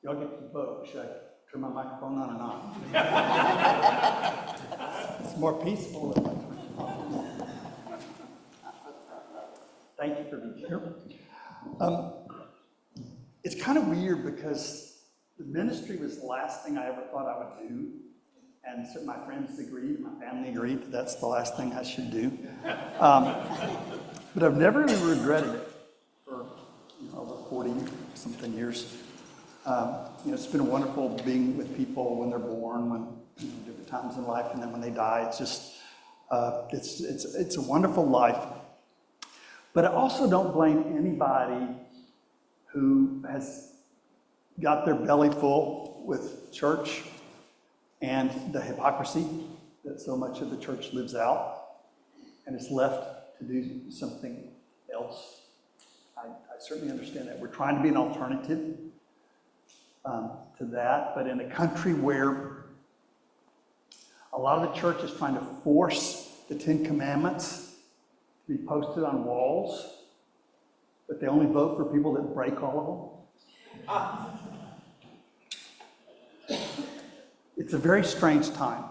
Y'all get to vote. Should I turn my microphone on or not? It's more peaceful if I turn it on. Thank you for being here. It's kind of weird because the ministry was the last thing I ever thought I would do. And so my friends agreed, my family agreed that that's the last thing I should do. But I've never really regretted it for over 40-something years. It's been wonderful being with people when they're born, when different times in life, and then when they die. It's just, it's a wonderful life. But I also don't blame anybody who has got their belly full with church and the hypocrisy that so much of the church lives out, and is left to do something else. I certainly understand that. We're trying to be an alternative to that, but in a country where a lot of the church is trying to force the Ten Commandments to be posted on walls, but they only vote for people that break all of them. It's a very strange time.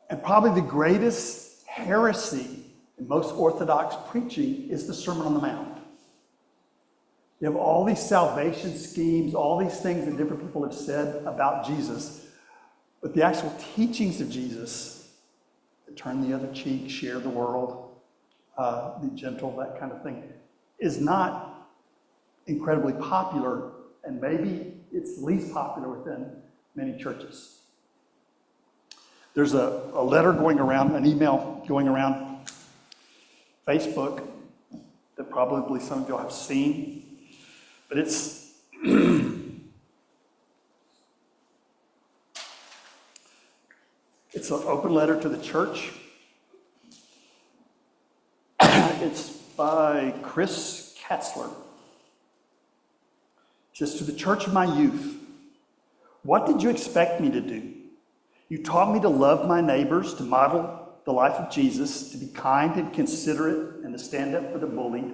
And probably the greatest heresy in most Orthodox preaching is the Sermon on the Mount. You have all these salvation schemes, all these things that different people have said about Jesus, but the actual teachings of Jesus, turn the other cheek, share the world, be gentle, that kind of thing, is not incredibly popular, and maybe it's least popular within many churches. There's a letter going around, an email going around Facebook that probably some of you have seen, but it's it's an open letter to the church. It's by Chris Katzler. It says, "To the church of my youth, what did you expect me to do? You taught me to love my neighbors, to model the life of Jesus, to be kind and considerate, and to stand up for the bullied.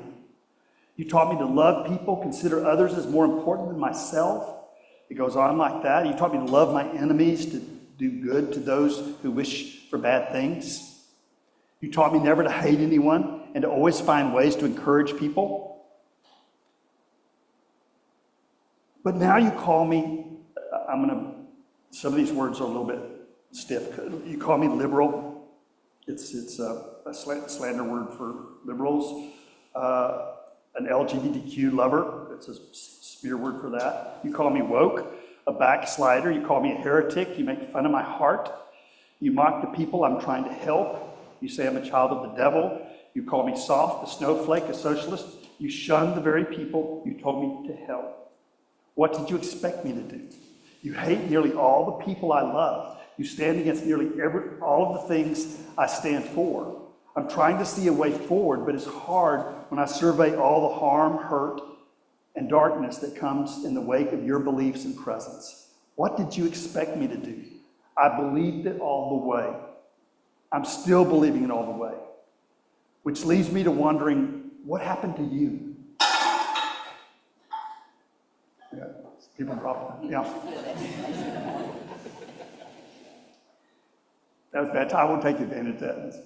You taught me to love people, consider others as more important than myself." It goes on like that. "You taught me to love my enemies, to do good to those who wish for bad things. You taught me never to hate anyone and to always find ways to encourage people. But now you call me," some of these words are a little bit stiff. "You call me liberal." It's a slander word for liberals. An LGBTQ lover. It's a smear word for that. "You call me woke, a backslider. You call me a heretic. You make fun of my heart. You mock the people I'm trying to help. You say I'm a child of the devil. You call me soft, a snowflake, a socialist. You shun the very people you told me to help. What did you expect me to do? You hate nearly all the people I love. You stand against nearly all of the things I stand for. I'm trying to see a way forward, but it's hard when I survey all the harm, hurt, and darkness that comes in the wake of your beliefs and presence. What did you expect me to do? I believed it all the way. I'm still believing it all the way. Which leads me to wondering, what happened to you?" Yeah, people drop them. Yeah. That was bad. I won't take advantage of that.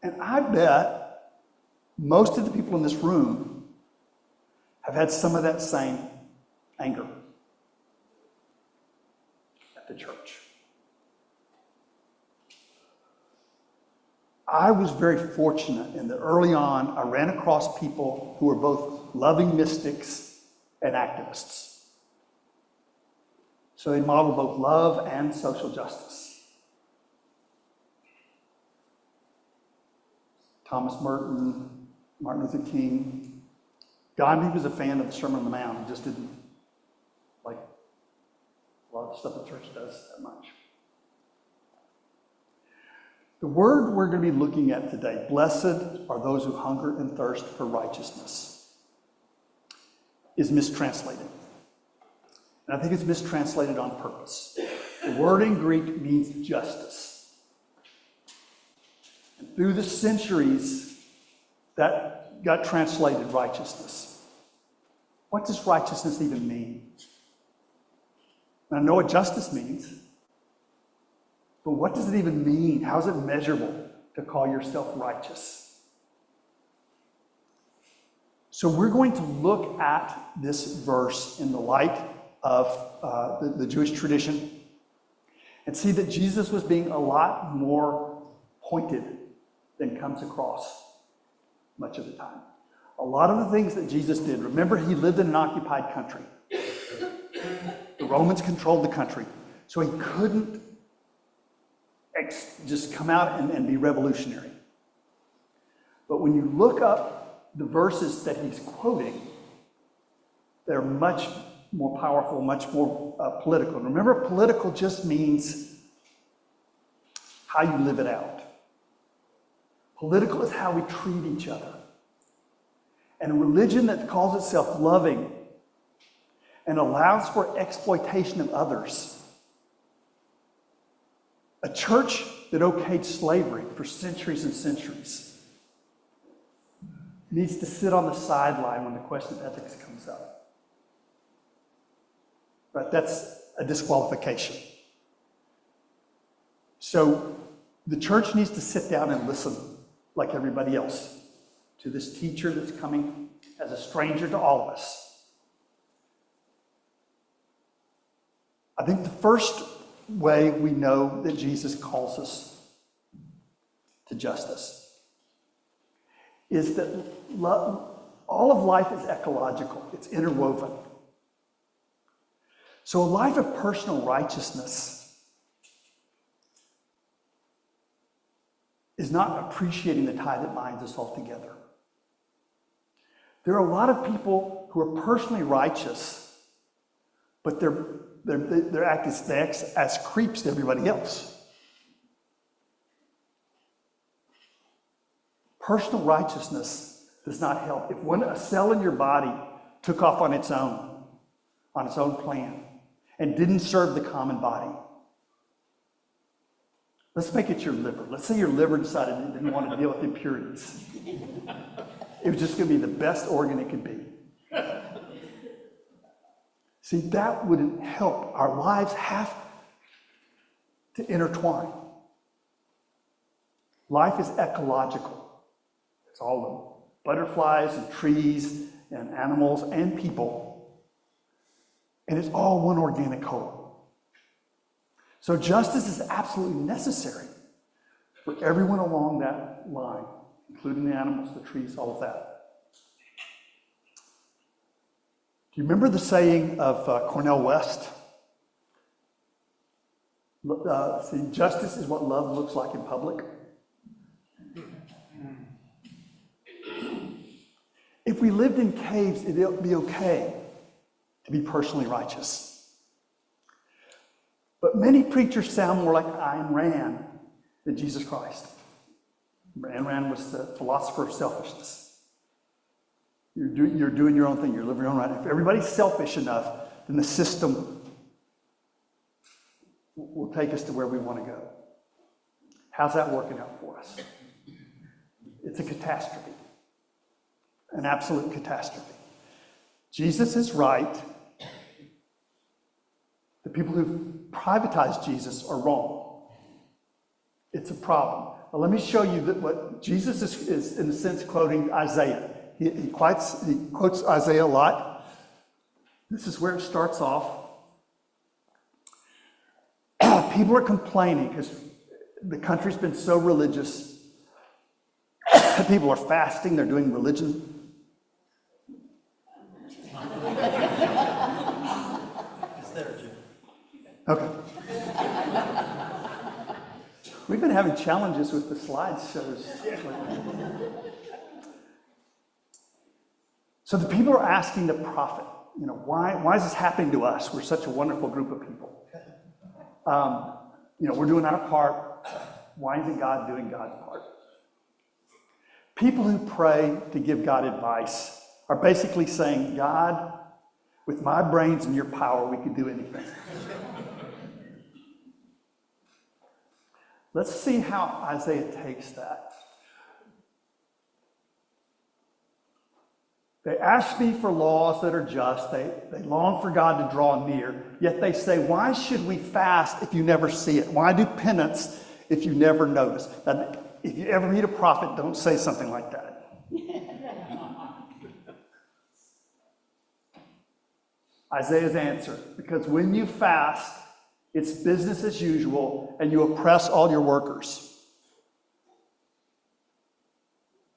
And I bet most of the people in this room have had some of that same anger at the church. I was very fortunate in that early on I ran across people who were both loving mystics and activists. So they modeled both love and social justice. Thomas Merton, Martin Luther King. Gandhi was a fan of the Sermon on the Mount. He just didn't like a lot of stuff the church does that much. The word we're going to be looking at today, blessed are those who hunger and thirst for righteousness, is mistranslated. And I think it's mistranslated on purpose. The word in Greek means justice. And through the centuries, that got translated righteousness. What does righteousness even mean? And I know what justice means, but what does it even mean? How is it measurable to call yourself righteous? So we're going to look at this verse in the light of the Jewish tradition and see that Jesus was being a lot more pointed than comes across much of the time. A lot of the things that Jesus did, remember, he lived in an occupied country. The Romans controlled the country, so he couldn't just come out and be revolutionary. But when you look up the verses that he's quoting, they're much more powerful, much more political. And remember, political just means how you live it out. Political is how we treat each other. And a religion that calls itself loving and allows for exploitation of others. A church that okayed slavery for centuries and centuries needs to sit on the sideline when the question of ethics comes up. Right? That's a disqualification. So the church needs to sit down and listen like everybody else to this teacher that's coming as a stranger to all of us. I think the first way we know that Jesus calls us to justice is that all of life is ecological. It's interwoven. So a life of personal righteousness is not appreciating the tie that binds us all together. There are a lot of people who are personally righteous, but they act as creeps to everybody else. Personal righteousness does not help. If a cell in your body took off on its own plan, and didn't serve the common body, let's make it your liver. Let's say your liver decided it didn't want to deal with impurities. It was just going to be the best organ it could be. See, that wouldn't help. Our lives have to intertwine. Life is ecological. It's all the butterflies and trees and animals and people. And it's all one organic whole. So justice is absolutely necessary for everyone along that line, including the animals, the trees, all of that. Do you remember the saying of Cornel West? See, justice is what love looks like in public. If we lived in caves, it'd be okay to be personally righteous. But many preachers sound more like Ayn Rand than Jesus Christ. Ayn Rand was the philosopher of selfishness. You're doing your own thing. You're living your own right. If everybody's selfish enough, then the system will take us to where we want to go. How's that working out for us? It's a catastrophe. An absolute catastrophe. Jesus is right. The people who privatize Jesus are wrong. It's a problem. Well, let me show you that what Jesus is in a sense quoting Isaiah. He quotes Isaiah a lot. This is where it starts off. People are complaining because the country's been so religious. People are fasting, they're doing religion. Okay. We've been having challenges with the slideshows. So the people are asking the prophet, why is this happening to us? We're such a wonderful group of people. We're doing our part. Why isn't God doing God's part? People who pray to give God advice are basically saying, God, with my brains and your power, we could do anything. Let's see how Isaiah takes that. They ask me for laws that are just. They long for God to draw near. Yet they say, why should we fast if you never see it? Why do penance if you never notice? Now, if you ever meet a prophet, don't say something like that. Isaiah's answer, because when you fast, it's business as usual and you oppress all your workers.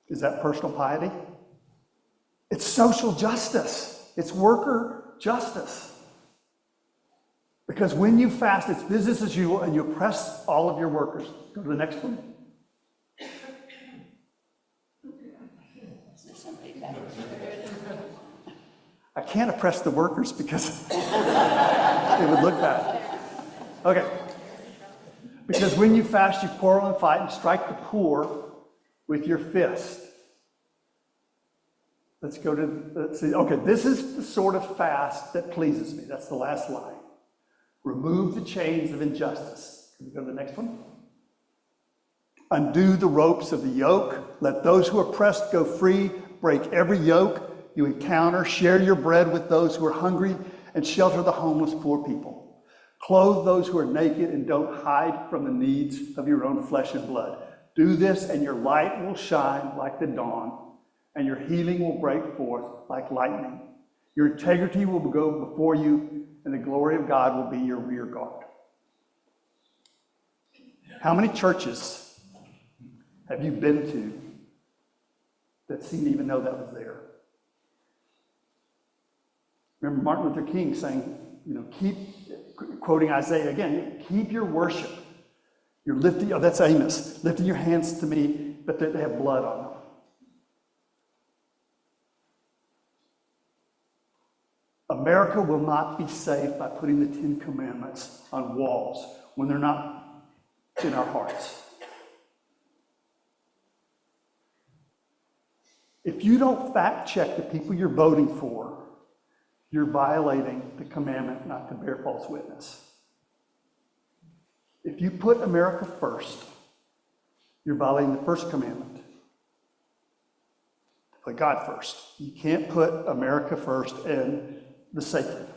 Is that personal piety? It's social justice. It's worker justice. Because when you fast, it's business as usual and you oppress all of your workers. Go to the next one. I can't oppress the workers because it would look bad. Okay. Because when you fast, you quarrel and fight and strike the poor with your fist. Let's see. Okay, this is the sort of fast that pleases me. That's the last line. Remove the chains of injustice. Can we go to the next one? Undo the ropes of the yoke. Let those who are oppressed go free. Break every yoke you encounter. Share your bread with those who are hungry and shelter the homeless poor people. Clothe those who are naked and don't hide from the needs of your own flesh and blood. Do this and your light will shine like the dawn and your healing will break forth like lightning. Your integrity will go before you and the glory of God will be your rear guard. How many churches have you been to that seemed to even know that was there? Remember Martin Luther King saying, keep, quoting Isaiah again, keep your worship. You're lifting, that's Amos, lifting your hands to me, but they have blood on them. America will not be saved by putting the Ten Commandments on walls when they're not in our hearts. If you don't fact check the people you're voting for, you're violating the commandment not to bear false witness. If you put America first, you're violating the first commandment. Put God first. You can't put America first and the sacred.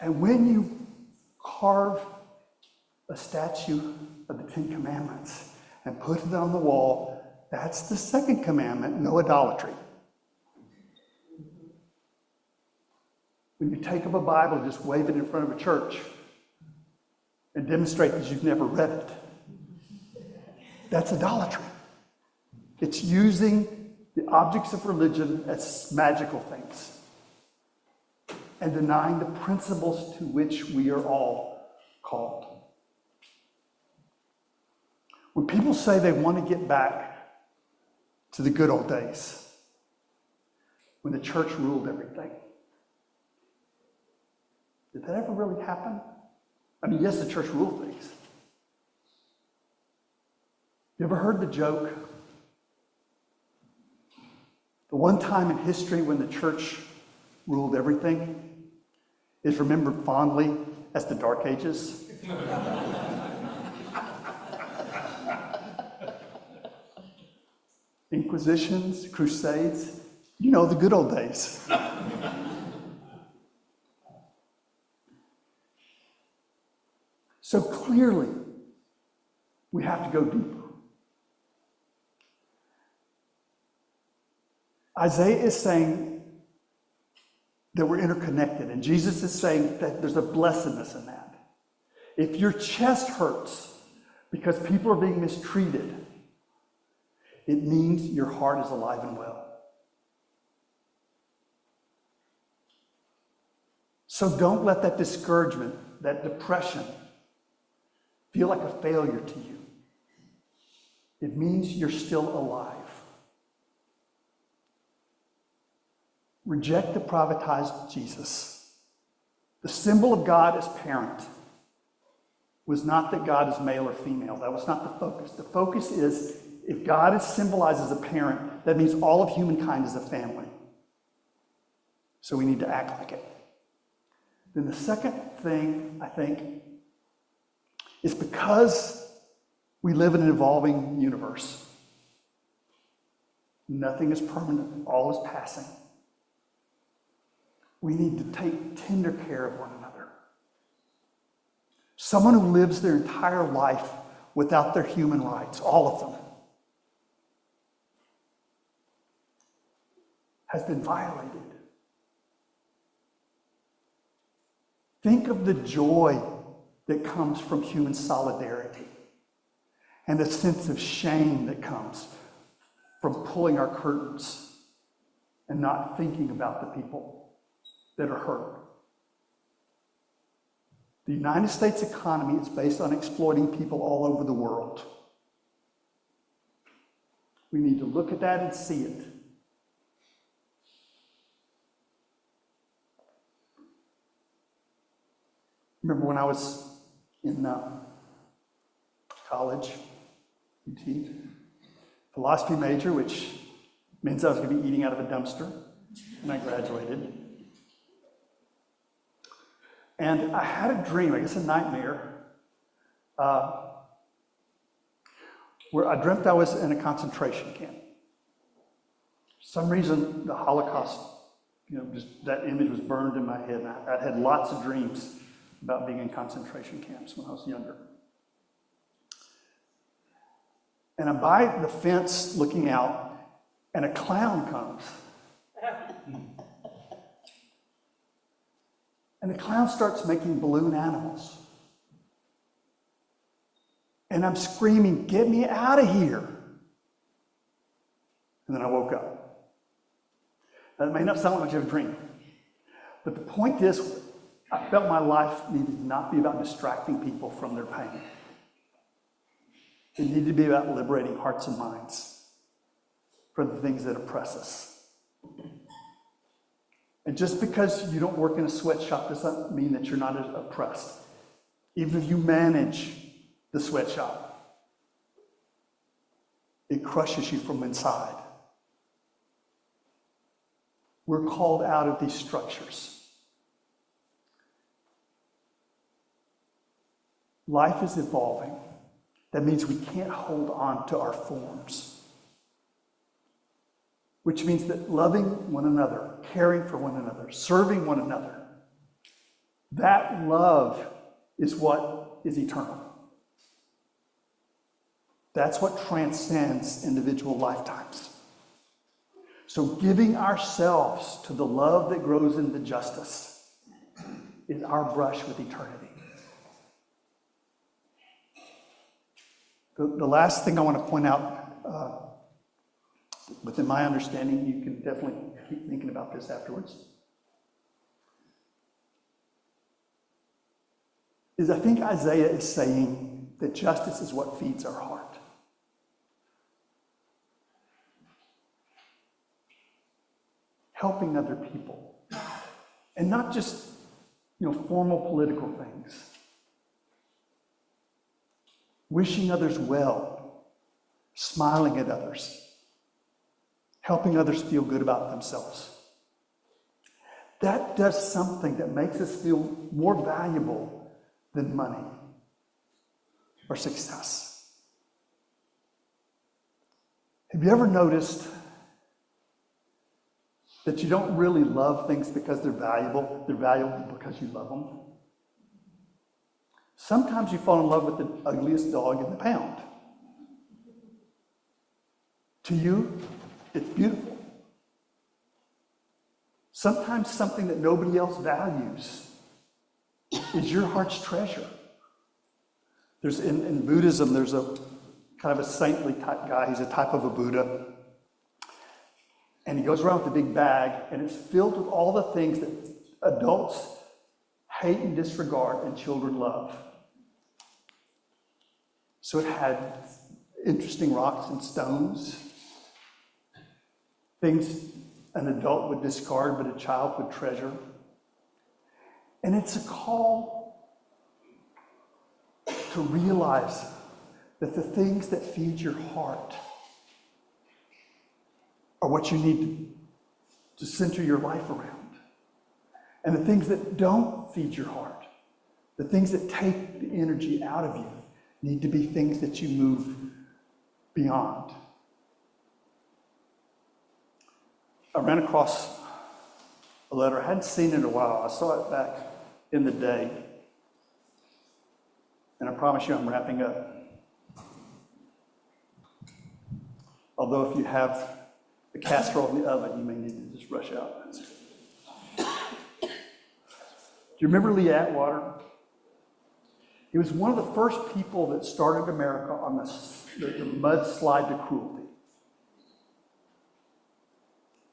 And when you carve a statue of the Ten Commandments and put it on the wall, that's the second commandment, no idolatry. When you take up a Bible and just wave it in front of a church and demonstrate that you've never read it, that's idolatry. It's using the objects of religion as magical things and denying the principles to which we are all called. When people say they want to get back to the good old days, when the church ruled everything, did that ever really happen? I mean, yes, the church ruled things. You ever heard the joke? The one time in history when the church ruled everything is remembered fondly as the Dark Ages. Inquisitions, crusades, the good old days. So clearly, we have to go deeper. Isaiah is saying that we're interconnected, and Jesus is saying that there's a blessedness in that. If your chest hurts because people are being mistreated, it means your heart is alive and well. So don't let that discouragement, that depression, feel like a failure to you. It means you're still alive. Reject the privatized Jesus. The symbol of God as parent was not that God is male or female. That was not the focus. The focus is, if God is symbolized as a parent, that means all of humankind is a family. So we need to act like it. Then the second thing, I think, is because we live in an evolving universe. Nothing is permanent, all is passing. We need to take tender care of one another. Someone who lives their entire life without their human rights, all of them, has been violated. Think of the joy that comes from human solidarity and the sense of shame that comes from pulling our curtains and not thinking about the people that are hurt. The United States economy is based on exploiting people all over the world. We need to look at that and see it. Remember when I was in college, UT, philosophy major, which means I was going to be eating out of a dumpster when I graduated. And I had a dream, I guess a nightmare, where I dreamt I was in a concentration camp. For some reason, the Holocaust, just that image was burned in my head. And I had lots of dreams about being in concentration camps when I was younger. And I'm by the fence looking out, and a clown comes. And the clown starts making balloon animals. And I'm screaming, "Get me out of here!" And then I woke up. Now, that may not sound like much of a dream, but the point is, I felt my life needed to not be about distracting people from their pain. It needed to be about liberating hearts and minds from the things that oppress us. And just because you don't work in a sweatshop doesn't mean that you're not oppressed. Even if you manage the sweatshop, it crushes you from inside. We're called out of these structures. Life is evolving. That means we can't hold on to our forms. Which means that loving one another, caring for one another, serving one another, that love is what is eternal. That's what transcends individual lifetimes. So giving ourselves to the love that grows into justice is our brush with eternity. The last thing I want to point out, within my understanding, you can definitely keep thinking about this afterwards, is I think Isaiah is saying that justice is what feeds our heart. Helping other people. And not just, formal political things. Wishing others well, smiling at others, helping others feel good about themselves. That does something that makes us feel more valuable than money or success. Have you ever noticed that you don't really love things because they're valuable because you love them? Sometimes you fall in love with the ugliest dog in the pound. To you, it's beautiful. Sometimes something that nobody else values is your heart's treasure. There's in Buddhism, there's a kind of a saintly type guy. He's a type of a Buddha. And he goes around with a big bag, and it's filled with all the things that adults hate and disregard and children love. So it had interesting rocks and stones, things an adult would discard but a child would treasure. And it's a call to realize that the things that feed your heart are what you need to center your life around. And the things that don't feed your heart, the things that take the energy out of you, need to be things that you move beyond. I ran across a letter. I hadn't seen it in a while. I saw it back in the day. And I promise you I'm wrapping up. Although if you have the casserole in the oven, you may need to just rush out. Do you remember Lee Atwater? He was one of the first people that started America on the mudslide to cruelty.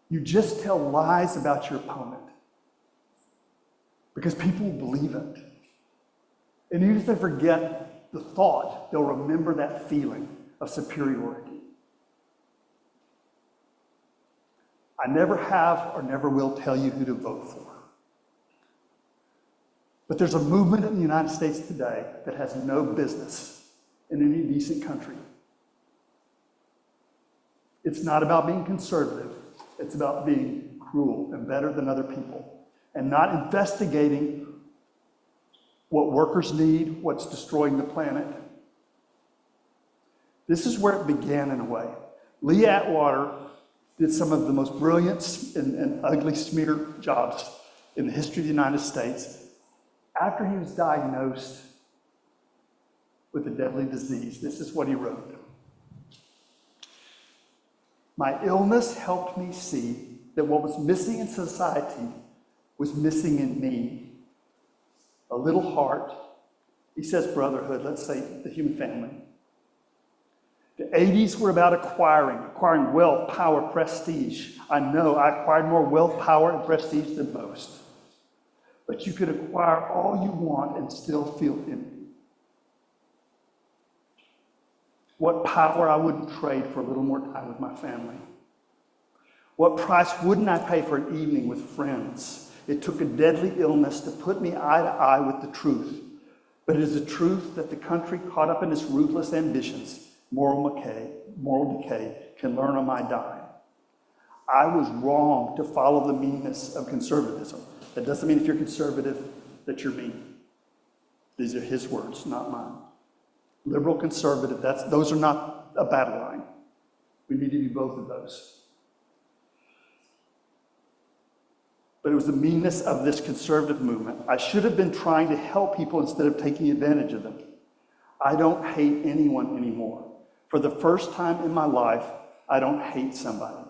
You just tell lies about your opponent because people will believe it. And even if they forget the thought, they'll remember that feeling of superiority. I never have or never will tell you who to vote for. But there's a movement in the United States today that has no business in any decent country. It's not about being conservative. It's about being cruel and better than other people and not investigating what workers need, what's destroying the planet. This is where it began in a way. Lee Atwater did some of the most brilliant and ugly smear jobs in the history of the United States. After he was diagnosed with a deadly disease, this is what he wrote. My illness helped me see that what was missing in society was missing in me. A little heart. He says brotherhood, let's say the human family. The 80s were about acquiring wealth, power, prestige. I know I acquired more wealth, power, and prestige than most. But you could acquire all you want and still feel empty. What power I wouldn't trade for a little more time with my family. What price wouldn't I pay for an evening with friends? It took a deadly illness to put me eye to eye with the truth. But it is the truth that the country caught up in its ruthless ambitions, moral decay, can learn on my dime. I was wrong to follow the meanness of conservatism. That doesn't mean if you're conservative that you're mean. These are his words, not mine. Liberal, conservative, those are not a battle line. We need to be both of those. But it was the meanness of this conservative movement. I should have been trying to help people instead of taking advantage of them. I don't hate anyone anymore. For the first time in my life, I don't hate somebody.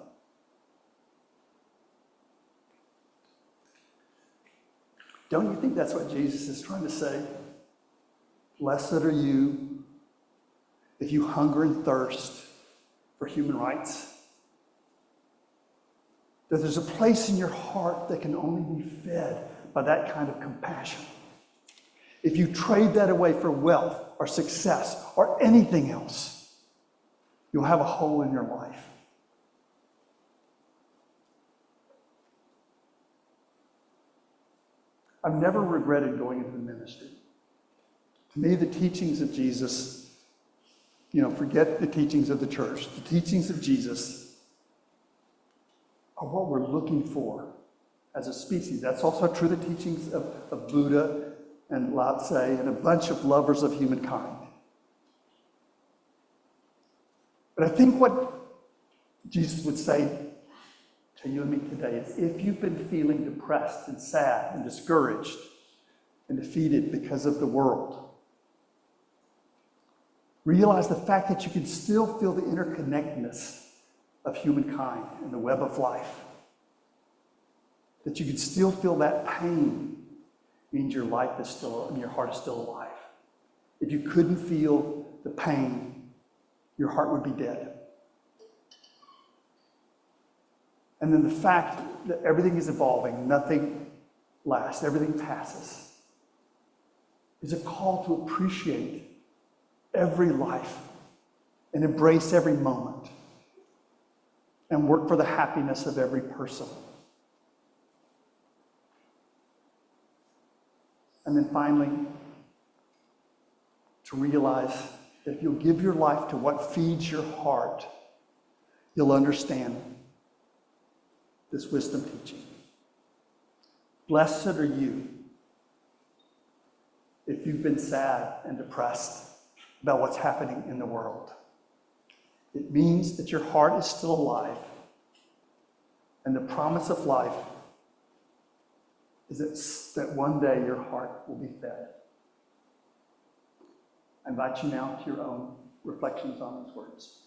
Don't you think that's what Jesus is trying to say? Blessed are you if you hunger and thirst for human rights. That there's a place in your heart that can only be fed by that kind of compassion. If you trade that away for wealth or success or anything else, you'll have a hole in your life. I've never regretted going into the ministry. To me, the teachings of Jesus, forget the teachings of the church. The teachings of Jesus are what we're looking for as a species. That's also true of the teachings of Buddha and Lao Tse and a bunch of lovers of humankind. But I think what Jesus would say to you and me today is if you've been feeling depressed and sad and discouraged and defeated because of the world, realize the fact that you can still feel the interconnectedness of humankind and the web of life. That you can still feel that pain means your life is still, and your heart is still alive. If you couldn't feel the pain, your heart would be dead. And then the fact that everything is evolving, nothing lasts, everything passes, is a call to appreciate every life and embrace every moment and work for the happiness of every person. And then finally, to realize that if you'll give your life to what feeds your heart, you'll understand this wisdom teaching. Blessed are you if you've been sad and depressed about what's happening in the world. It means that your heart is still alive And the promise of life is that one day your heart will be fed. I invite you now to your own reflections on those words.